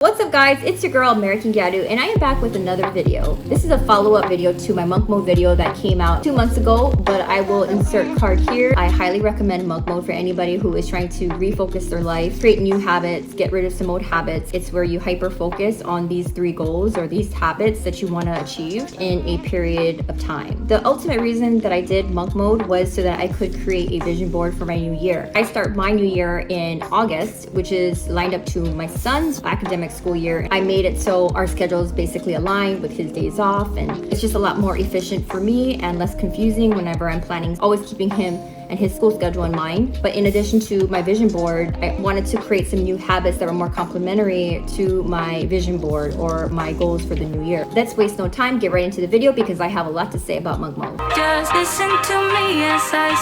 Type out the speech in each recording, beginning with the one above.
What's up guys, it's your girl American Gyaru and I am back with another video. This is a follow-up video to my monk mode video that came out 2 months ago, but I will insert card here. I highly recommend monk mode for anybody who is trying to refocus their life, create new habits, get rid of some old habits. It's where you hyper focus on these 3 goals or these habits that you want to achieve in a period of time. The ultimate reason that I did monk mode was so that I could create a vision board for my new year. I start my new year in August, which is lined up to my son's academic school year. I made it so our schedules basically aligned with his days off, and it's just a lot more efficient for me and less confusing whenever I'm planning, always keeping him and his school schedule in mind. But in addition to my vision board, I wanted to create some new habits that were more complementary to my vision board or my goals for the new year. Let's waste no time, get right into the video because I have a lot to say about monk mode. Just listen to me as I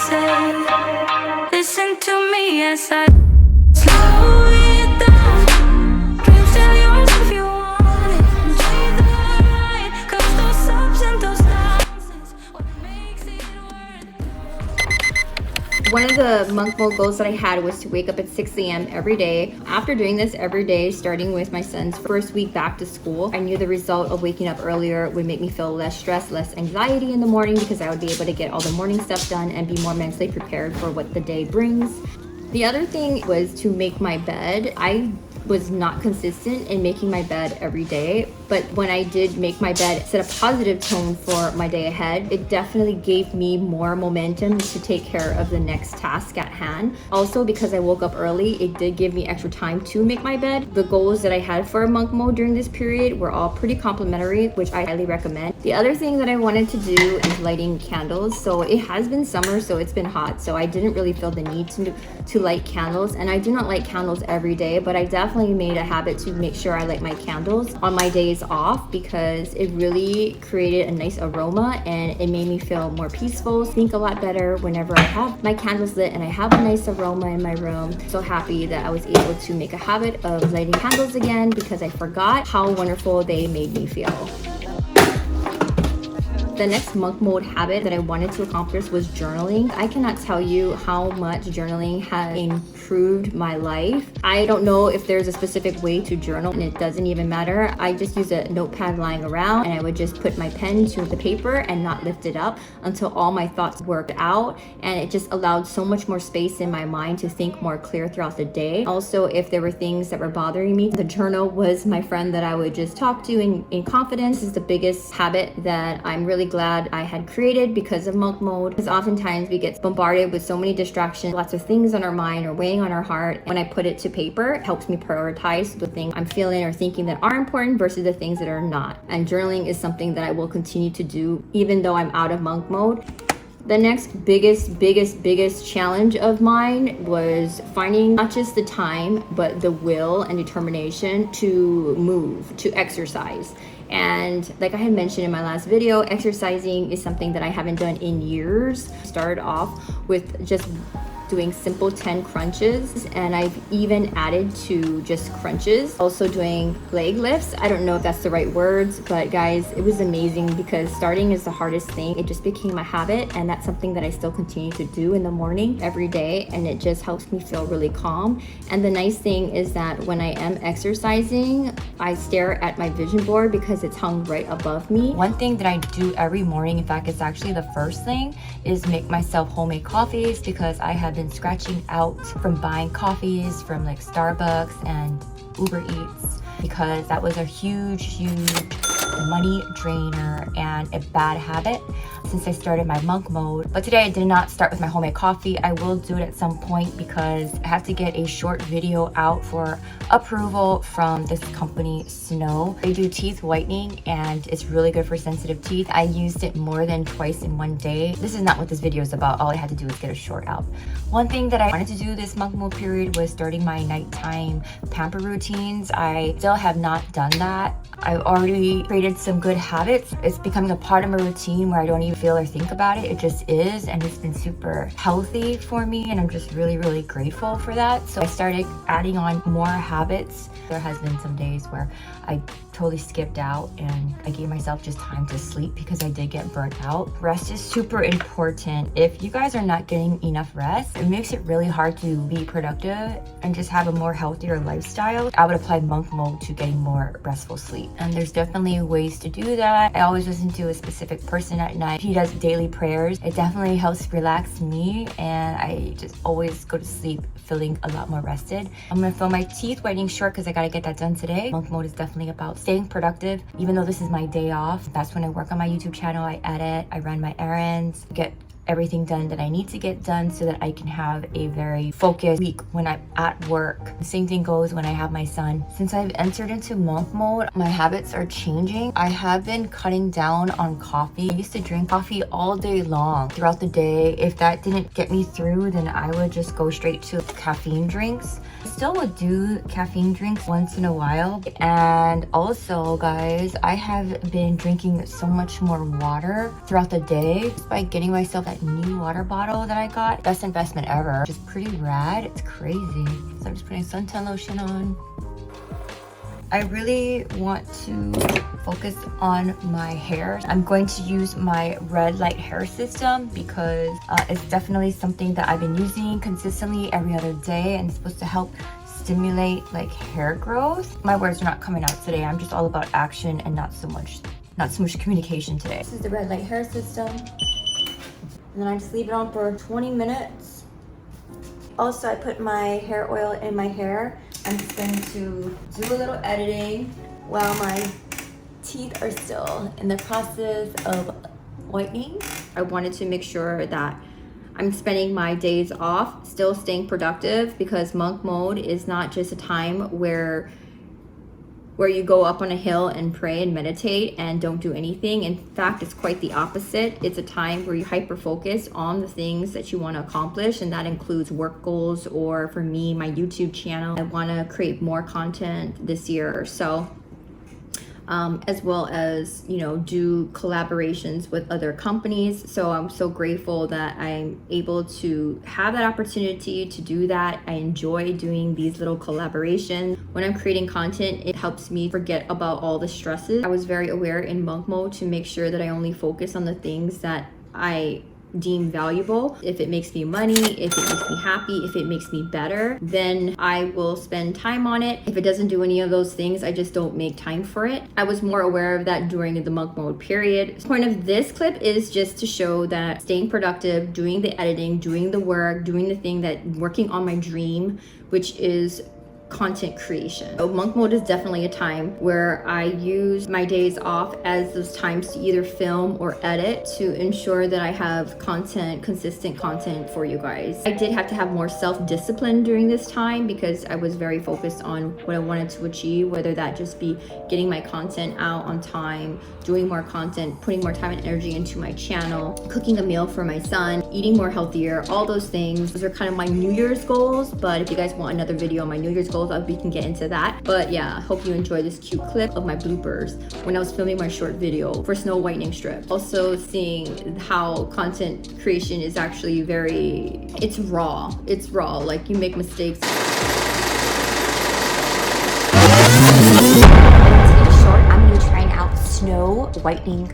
say. Listen to me as I slow it down. Dreams are yours if you want it. Enjoy the ride, 'cause those ups and those downs is what makes it worth. One of the monk mode goals that I had was to wake up at 6 a.m. every day. After doing this every day, starting with my son's first week back to school, I knew the result of waking up earlier would make me feel less stress, less anxiety in the morning because I would be able to get all the morning stuff done and be more mentally prepared for what the day brings. The other thing was to make my bed. I was not consistent in making my bed every day, but when I did make my bed, set a positive tone for my day ahead. It definitely gave me more momentum to take care of the next task at hand. Also, because I woke up early, it did give me extra time to make my bed. The goals that I had for monk mode during this period were all pretty complimentary, which I highly recommend. The other thing that I wanted to do is lighting candles. So it has been summer, so it's been hot, so I didn't really feel the need to light candles, and I do not light candles every day, but I definitely made a habit to make sure I light my candles on my days off because it really created a nice aroma and it made me feel more peaceful, think a lot better whenever I have my candles lit and I have a nice aroma in my room. So happy that I was able to make a habit of lighting candles again because I forgot how wonderful they made me feel. The next monk mode habit that I wanted to accomplish was journaling. I cannot tell you how much journaling has improved my life. I don't know if there's a specific way to journal and it doesn't even matter. I just use a notepad lying around and I would just put my pen to the paper and not lift it up until all my thoughts worked out, and it just allowed so much more space in my mind to think more clear throughout the day. Also, if there were things that were bothering me, the journal was my friend that I would just talk to in confidence. This is the biggest habit that I'm really glad I had created because of monk mode, because oftentimes we get bombarded with so many distractions, lots of things on our mind or weighing on our heart. When I put it to paper, it helps me prioritize the things I'm feeling or thinking that are important versus the things that are not. And journaling is something that I will continue to do even though I'm out of monk mode. The next biggest challenge of mine was finding not just the time, but the will and determination to move, to exercise. And like I had mentioned in my last video, exercising is something that I haven't done in years. Started off with just doing simple 10 crunches, and I've even added to just crunches. Also doing leg lifts. I don't know if that's the right words, but guys, it was amazing because starting is the hardest thing. It just became a habit, and that's something that I still continue to do in the morning every day, and it just helps me feel really calm. And the nice thing is that when I am exercising, I stare at my vision board because it's hung right above me. One thing that I do every morning, in fact it's actually the first thing, is make myself homemade coffees because I have been scratching out from buying coffees from like Starbucks and Uber Eats because that was a huge money drainer and a bad habit since I started my monk mode. But today I did not start with my homemade coffee. I will do it at some point because I have to get a short video out for approval from this company, Snow. They do teeth whitening and it's really good for sensitive teeth. I used it more than twice in one day. This is not what this video is about. All I had to do was get a short out. One thing that I wanted to do this monk mode period was starting my nighttime pamper routines. I still have not done that. I've already created some good habits. It's becoming a part of my routine where I don't even feel or think about it. It just is, and it's been super healthy for me, and I'm just really grateful for that. So I started adding on more habits. There has been some days where I totally skipped out and I gave myself just time to sleep because I did get burnt out. Rest is super important. If you guys are not getting enough rest, it makes it really hard to be productive and just have a more healthier lifestyle. I would apply monk mode to getting more restful sleep, and there's definitely ways to do that. I always listen to a specific person at night. He does daily prayers. It definitely helps relax me, and I just always go to sleep feeling a lot more rested. I'm gonna film my teeth whitening short because I gotta get that done today. Monk mode is definitely about staying productive. Even though this is my day off, that's when I work on my YouTube channel. I edit, I run my errands, get everything done that I need to get done so that I can have a very focused week when I'm at work. The same thing goes when I have my son. Since I've entered into monk mode, my habits are changing. I have been cutting down on coffee. I used to drink coffee all day long throughout the day. If that didn't get me through, then I would just go straight to caffeine drinks. I still would do caffeine drinks once in a while. And also, guys, I have been drinking so much more water throughout the day just by getting myself that new water bottle that I got. Best investment ever. Just pretty rad. It's crazy. So I'm just putting suntan lotion on. I really want to focus on my hair. I'm going to use my red light hair system because it's definitely something that I've been using consistently every other day, and it's supposed to help stimulate like hair growth. My words are not coming out today. I'm just all about action and not so much communication today. This is the red light hair system. And then I just leave it on for 20 minutes. Also, I put my hair oil in my hair. I'm just going to do a little editing while my teeth are still in the process of whitening. I wanted to make sure that I'm spending my days off still staying productive, because monk mode is not just a time where you go up on a hill and pray and meditate and don't do anything. In fact, it's quite the opposite. It's a time where you hyper focus on the things that you want to accomplish, and that includes work goals, or for me, my YouTube channel. I want to create more content this year or so. As well as, you know, do collaborations with other companies. So I'm so grateful that I'm able to have that opportunity to do that. I enjoy doing these little collaborations. When I'm creating content, it helps me forget about all the stresses. I was very aware in monk mode to make sure that I only focus on the things that I deem valuable. If it makes me money, if it makes me happy, if it makes me better, then I will spend time on it. If it doesn't do any of those things, I just don't make time for it. I was more aware of that during the monk mode period. The point of this clip is just to show that staying productive, doing the editing, doing the work, doing the thing that working on my dream, which is content creation. So monk mode is definitely a time where I use my days off as those times to either film or edit to ensure that I have content, consistent content for you guys. I did have to have more self-discipline during this time because I was very focused on what I wanted to achieve, whether that just be getting my content out on time, doing more content, putting more time and energy into my channel, cooking a meal for my son, eating more healthier, all those things. Those are kind of my New Year's goals, but if you guys want another video on my New Year's goals, we can get into that. But yeah, hope you enjoy this cute clip of my bloopers when I was filming my short video for snow whitening strip. Also seeing how content creation is actually it's raw. It's raw, like you make mistakes. I'm gonna be trying out snow whitening.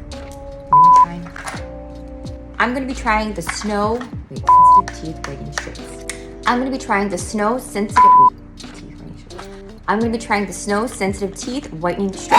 I'm gonna be trying the snow sensitive teeth whitening strips. I'm gonna be trying the snow sensitive teeth whitening strip.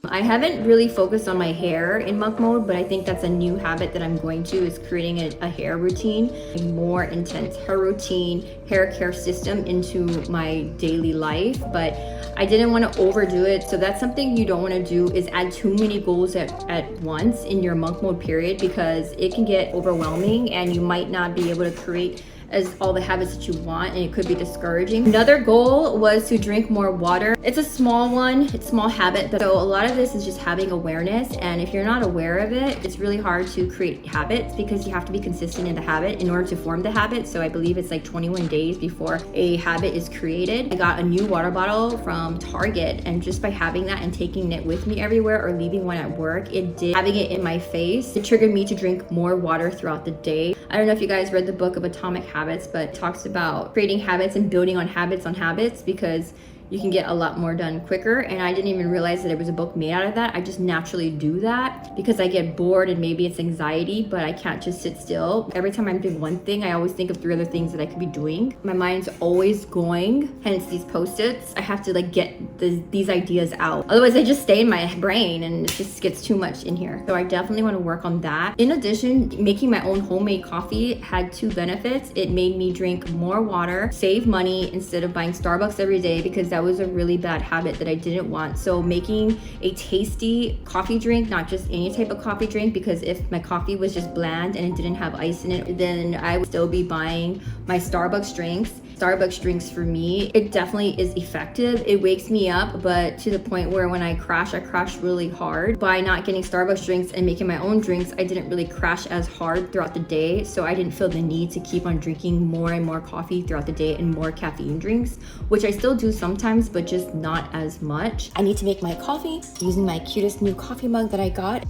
I haven't really focused on my hair in monk mode, but I think that's a new habit that I'm going to, is creating a hair routine, a more intense hair routine, hair care system into my daily life. But I didn't want to overdo it. So that's something you don't want to do, is add too many goals at once in your monk mode period, because it can get overwhelming and you might not be able to create as all the habits that you want, and it could be discouraging. Another goal was to drink more water. It's a small one, it's a small habit, but so a lot of this is just having awareness, and if you're not aware of it, it's really hard to create habits because you have to be consistent in the habit in order to form the habit. So I believe it's like 21 days before a habit is created. I got a new water bottle from Target, and just by having that and taking it with me everywhere or leaving one at work, having it in my face, it triggered me to drink more water throughout the day. I don't know if you guys read the book of Atomic Habits, but it talks about creating habits and building on habits because you can get a lot more done quicker. And I didn't even realize that there was a book made out of that. I just naturally do that because I get bored, and maybe it's anxiety, but I can't just sit still. Every time I'm doing one thing, I always think of 3 other things that I could be doing. My mind's always going, hence these post-its. I have to like get these ideas out. Otherwise I just stay in my brain and it just gets too much in here. So I definitely want to work on that. In addition, making my own homemade coffee had 2 benefits. It made me drink more water, save money instead of buying Starbucks every day, because that was a really bad habit that I didn't want. So making a tasty coffee drink, not just any type of coffee drink, because if my coffee was just bland and it didn't have ice in it, then I would still be buying my Starbucks drinks. Starbucks drinks for me, it definitely is effective. It wakes me up, but to the point where when I crash really hard. By not getting Starbucks drinks and making my own drinks, I didn't really crash as hard throughout the day. So I didn't feel the need to keep on drinking more and more coffee throughout the day and more caffeine drinks, which I still do sometimes, but just not as much. I need to make my coffee using my cutest new coffee mug that I got.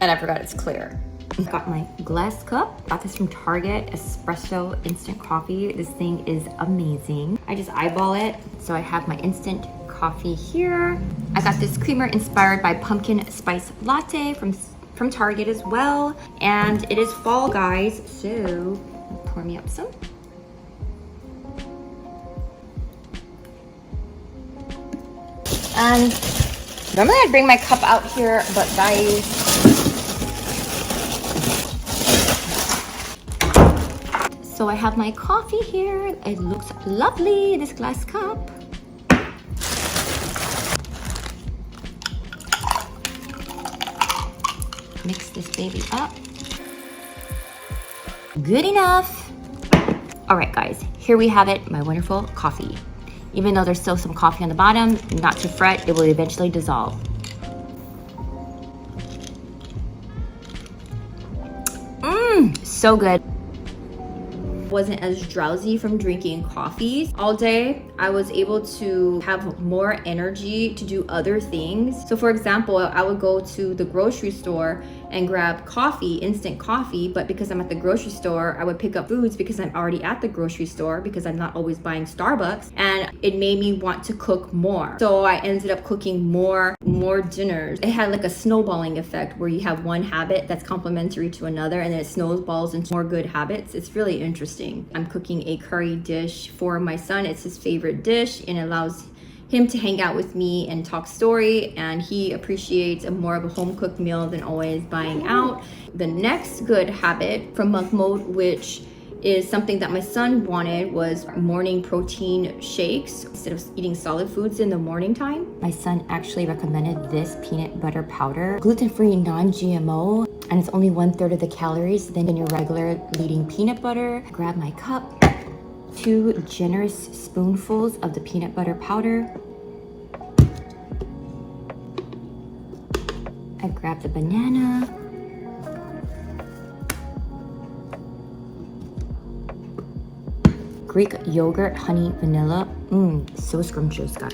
And I forgot it's clear. I've got my glass cup. Got this from Target, espresso instant coffee. This thing is amazing. I just eyeball it. So I have my instant coffee here. I got this creamer inspired by pumpkin spice latte from Target as well. And it is fall, guys. So pour me up some. And normally I'd bring my cup out here, but guys, so I have my coffee here. It looks lovely, this glass cup. Mix this baby up. Good enough. All right, guys, here we have it, my wonderful coffee. Even though there's still some coffee on the bottom, not to fret, it will eventually dissolve. So good. Wasn't as drowsy from drinking coffees all day. I was able to have more energy to do other things. So for example, I would go to the grocery store and grab coffee, instant coffee, but because I'm at the grocery store, I would pick up foods because I'm already at the grocery store, because I'm not always buying Starbucks, and it made me want to cook more. So I ended up cooking more dinners. It had like a snowballing effect where you have one habit that's complementary to another, and then it snowballs into more good habits. It's really interesting. I'm cooking a curry dish for my son. It's his favorite dish, and it allows him to hang out with me and talk story, and he appreciates more of a home cooked meal than always buying out. The next good habit from Monk Mode, which is something that my son wanted, was morning protein shakes instead of eating solid foods in the morning time. My son actually recommended this peanut butter powder, gluten-free, non-GMO, and it's only 1/3 of the calories than your regular leading peanut butter. Grab my cup. 2 generous spoonfuls of the peanut butter powder. I grab the banana. Greek yogurt, honey, vanilla. So scrumptious, guys.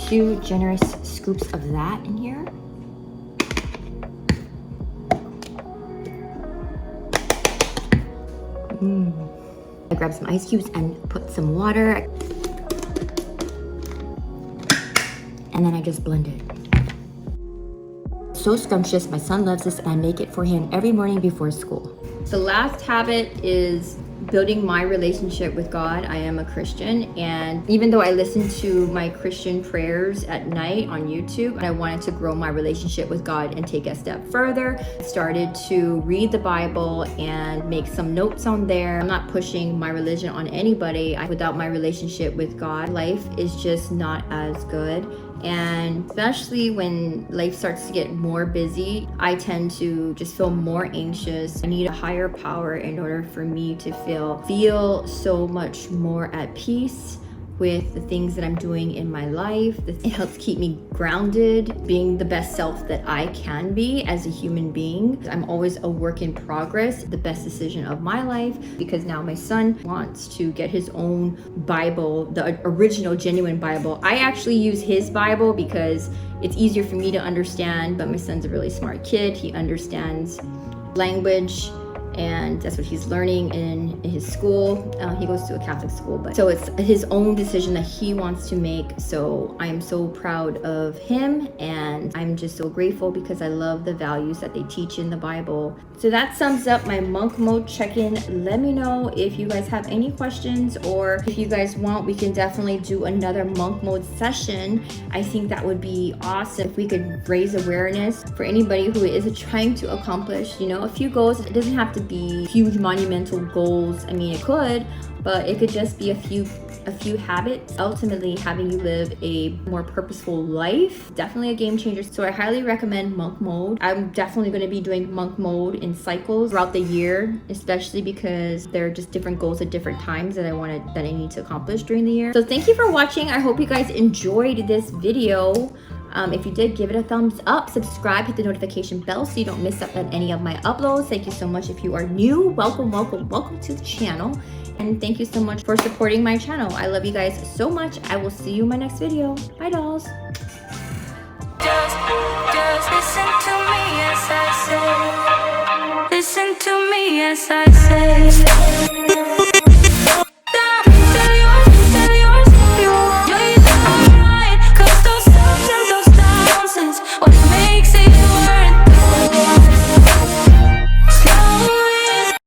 2 generous scoops of that in here. I grab some ice cubes and put some water. And then I just blend it. So scrumptious. My son loves this, and I make it for him every morning before school. The last habit is building my relationship with God. I am a Christian, and even though I listen to my Christian prayers at night on YouTube, I wanted to grow my relationship with God and take a step further. I started to read the Bible and make some notes on there. I'm not pushing my religion on anybody. Without my relationship with God, life is just not as good. And especially when life starts to get more busy, I tend to just feel more anxious. I need a higher power in order for me to feel so much more at peace with the things that I'm doing in my life. It helps keep me grounded, being the best self that I can be as a human being. I'm always a work in progress, the best decision of my life, because now my son wants to get his own Bible, the original genuine Bible. I actually use his Bible because it's easier for me to understand, but my son's a really smart kid. He understands language, and that's what he's learning in his school. He goes to a Catholic school, but so it's his own decision that he wants to make. So I am so proud of him, and I'm just so grateful because I love the values that they teach in the Bible. So that sums up my monk mode check-in. Let me know if you guys have any questions, or if you guys want, we can definitely do another monk mode session. I think that would be awesome if we could raise awareness for anybody who is trying to accomplish, a few goals. It doesn't have to be huge monumental goals. I mean, it could, but it could just be a few habits, ultimately having you live a more purposeful life. Definitely a game changer. So I highly recommend monk mode. I'm definitely going to be doing monk mode in cycles throughout the year, especially because there are just different goals at different times that I need to accomplish during the year. So thank you for watching. I hope you guys enjoyed this video. If you did, give it a thumbs up, subscribe, hit the notification bell so you don't miss out on any of my uploads. Thank you so much. If you are new, welcome to the channel. And thank you so much for supporting my channel. I love you guys so much. I will see you in my next video. Bye, dolls. Just listen to me as I say. Listen to me as I say.